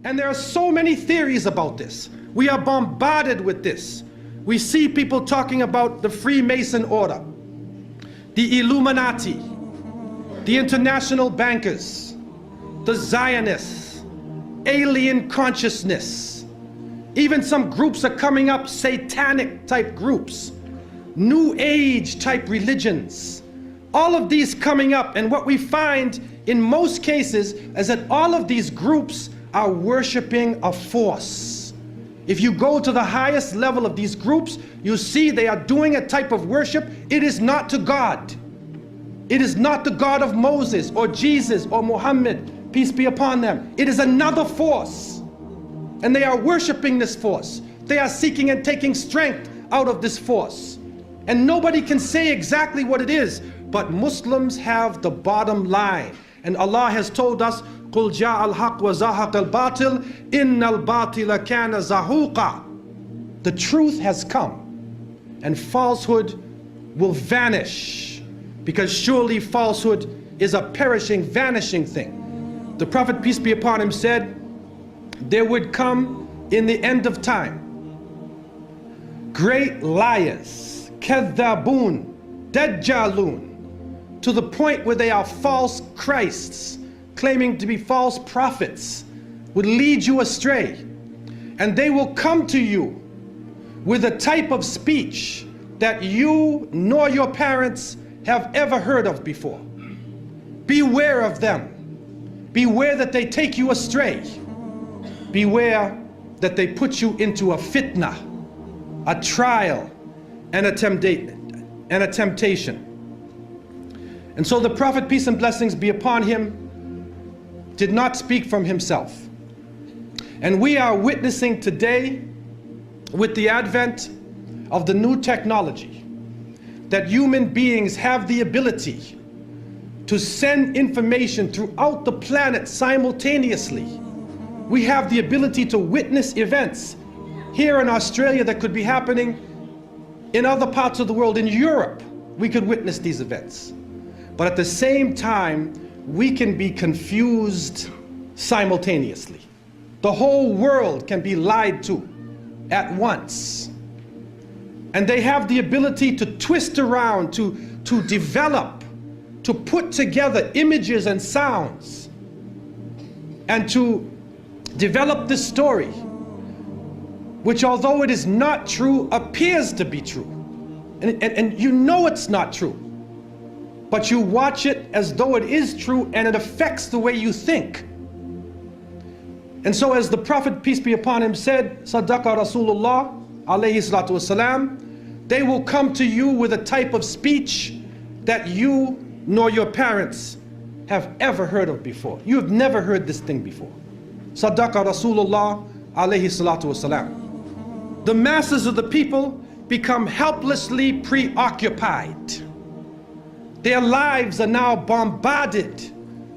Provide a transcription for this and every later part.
And there are so many theories about this. We are bombarded with this. We see people talking about the Freemason order, the Illuminati, the international bankers, the Zionists, alien consciousness. Even some groups are coming up, satanic type groups, New Age type religions. All of these coming up, and what we find in most cases is that all of these groups are worshiping a force. If you go to the highest level of these groups, you see they are doing a type of worship. It is not to God. It is not the God of Moses or Jesus or Muhammad, peace be upon them. It is another force. And they are worshiping this force. They are seeking and taking strength out of this force. And nobody can say exactly what it is, but Muslims have the bottom line. And Allah has told us, قُلْ جَاءَ الْحَقُّ وَزَهَقَ الْبَاطِلِ إِنَّ الْبَاطِلَ كَانَ زَهُوقًا. The truth has come, and falsehood will vanish, because surely falsehood is a perishing, vanishing thing. The Prophet, peace be upon him, said, there would come in the end of time great liars, kadhabun, dajjalun, to the point where they are false Christs, claiming to be false prophets, would lead you astray. And they will come to you with a type of speech that you nor your parents have ever heard of before. Beware of them. Beware that they take you astray. Beware that they put you into a fitna, a trial, and a temptation. And so the Prophet, peace and blessings be upon him, did not speak from himself. And we are witnessing today, with the advent of the new technology, that human beings have the ability to send information throughout the planet simultaneously. We have the ability to witness events here in Australia that could be happening in other parts of the world. In Europe, we could witness these events. But at the same time, we can be confused simultaneously. The whole world can be lied to at once. And they have the ability to twist around, to develop, to put together images and sounds, and to develop this story, which, although it is not true, appears to be true. And you know it's not true, but you watch it as though it is true, and it affects the way you think. And so, as the Prophet, peace be upon him, said, Sadaqa Rasulullah alayhi salatu wasalam, they will come to you with a type of speech that you nor your parents have ever heard of before. You have never heard this thing before. Sadaqa Rasulullah alayhi salatu wasalam. The masses of the people become helplessly preoccupied. Their lives are now bombarded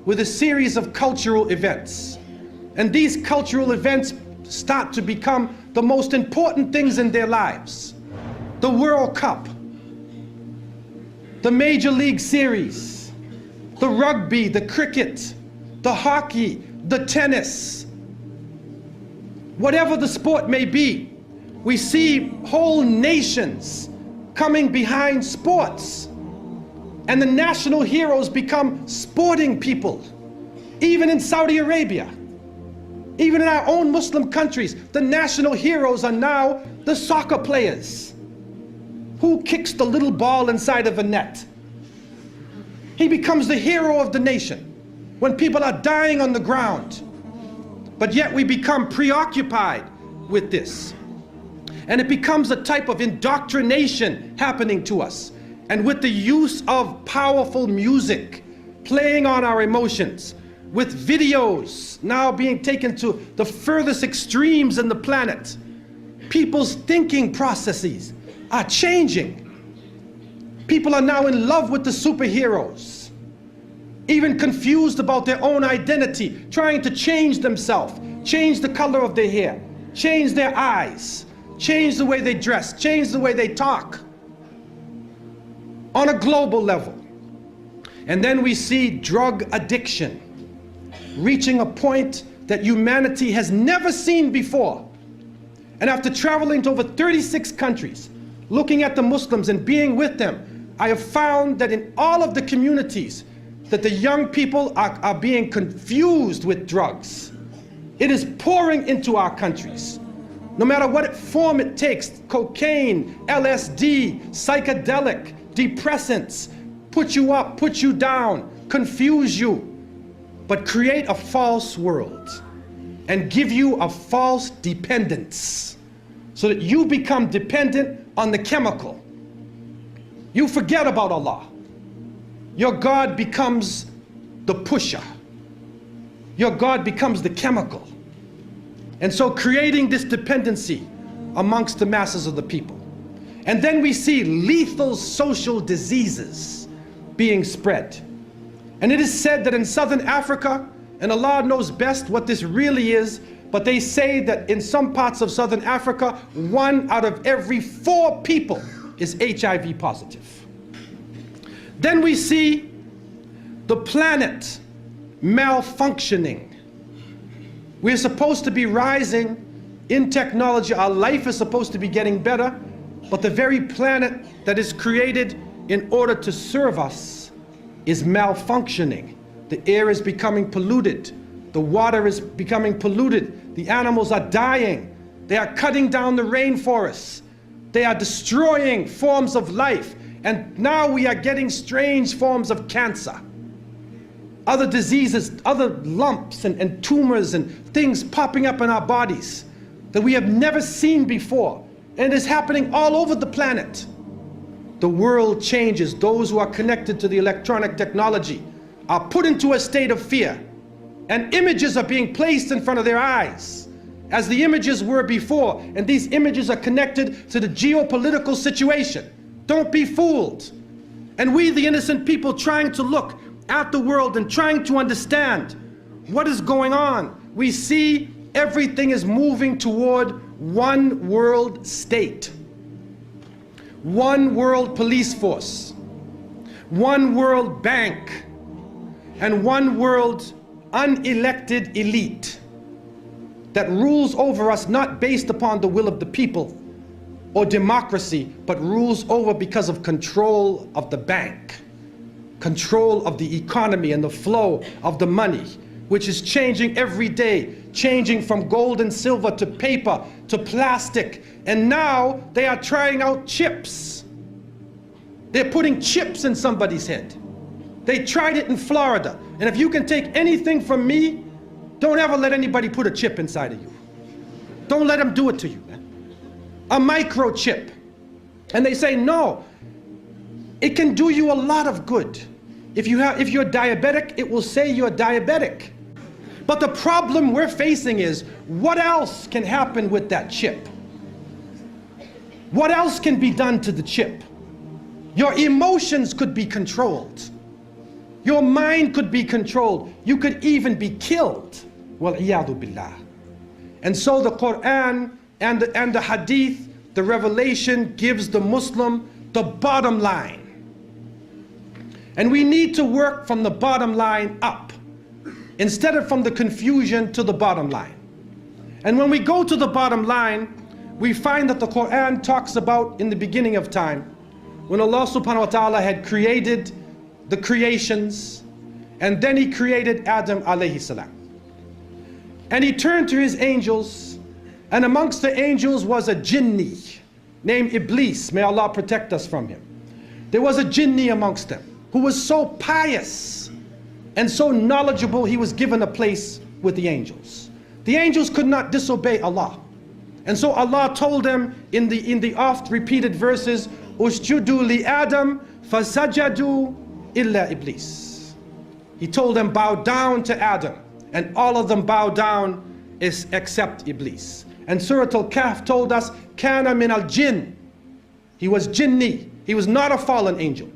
with a series of cultural events. And these cultural events start to become the most important things in their lives. The World Cup, the Major League Series, the rugby, the cricket, the hockey, the tennis. Whatever the sport may be, we see whole nations coming behind sports. And the national heroes become sporting people. Even in Saudi Arabia, even in our own Muslim countries, the national heroes are now the soccer players. Who kicks the little ball inside of a net? He becomes the hero of the nation when people are dying on the ground. But yet we become preoccupied with this. And it becomes a type of indoctrination happening to us. And with the use of powerful music playing on our emotions, with videos now being taken to the furthest extremes in the planet, people's thinking processes are changing. People are now in love with the superheroes, even confused about their own identity, trying to change themselves, change the color of their hair, change their eyes, change the way they dress, change the way they talk, on a global level. And then we see drug addiction reaching a point that humanity has never seen before. And after traveling to over 36 countries, looking at the Muslims and being with them, I have found that in all of the communities, that the young people are being confused with drugs. It is pouring into our countries. No matter what form it takes, cocaine, LSD, psychedelic, depressants, put you up, put you down, confuse you, but create a false world and give you a false dependence so that you become dependent on the chemical. You forget about Allah. Your God becomes the pusher. Your God becomes the chemical. And so creating this dependency amongst the masses of the people. And then we see lethal social diseases being spread. And it is said that in Southern Africa, and Allah knows best what this really is, but they say that in some parts of Southern Africa, 1 out of every 4 people is HIV positive. Then we see the planet malfunctioning. We're supposed to be rising in technology. Our life is supposed to be getting better, but the very planet that is created in order to serve us is malfunctioning. The air is becoming polluted. The water is becoming polluted. The animals are dying. They are cutting down the rainforests. They are destroying forms of life. And now we are getting strange forms of cancer. Other diseases, other lumps and tumors and things popping up in our bodies that we have never seen before. And it is happening all over the planet. The world changes. Those who are connected to the electronic technology are put into a state of fear. And images are being placed in front of their eyes, as the images were before. And these images are connected to the geopolitical situation. Don't be fooled. And we, the innocent people, trying to look at the world and trying to understand what is going on, we see everything is moving toward one world state, one world police force, one world bank, and one world unelected elite that rules over us not based upon the will of the people or democracy, but rules over because of control of the bank, control of the economy and the flow of the money, which is changing every day, changing from gold and silver to paper to plastic. And now they are trying out chips. They're putting chips in somebody's head. They tried it in Florida. And if you can take anything from me, don't ever let anybody put a chip inside of you. Don't let them do it to you, man. A microchip. And they say, no, it can do you a lot of good. If you're diabetic, it will say you're diabetic. But the problem we're facing is, what else can happen with that chip? What else can be done to the chip? Your emotions could be controlled. Your mind could be controlled. You could even be killed. Wal-iyadu billah. And so the Quran and the Hadith, the revelation gives the Muslim the bottom line. And we need to work from the bottom line up, instead of from the confusion to the bottom line. And when we go to the bottom line, we find that the Quran talks about in the beginning of time, when Allah subhanahu wa ta'ala had created the creations, and then He created Adam alayhi salam. And He turned to His angels, and amongst the angels was a jinni named Iblis. May Allah protect us from him. There was a jinni amongst them who was so pious and so knowledgeable, he was given a place with the angels. The angels could not disobey Allah. And so Allah told them in the oft repeated verses, Usjudu li Adam fasajadu illa Iblis. He told them, bow down to Adam, and all of them bow down except Iblis. And Surah Al-Kahf told us, Kana min al-jinn. He was jinni. He was not a fallen angel.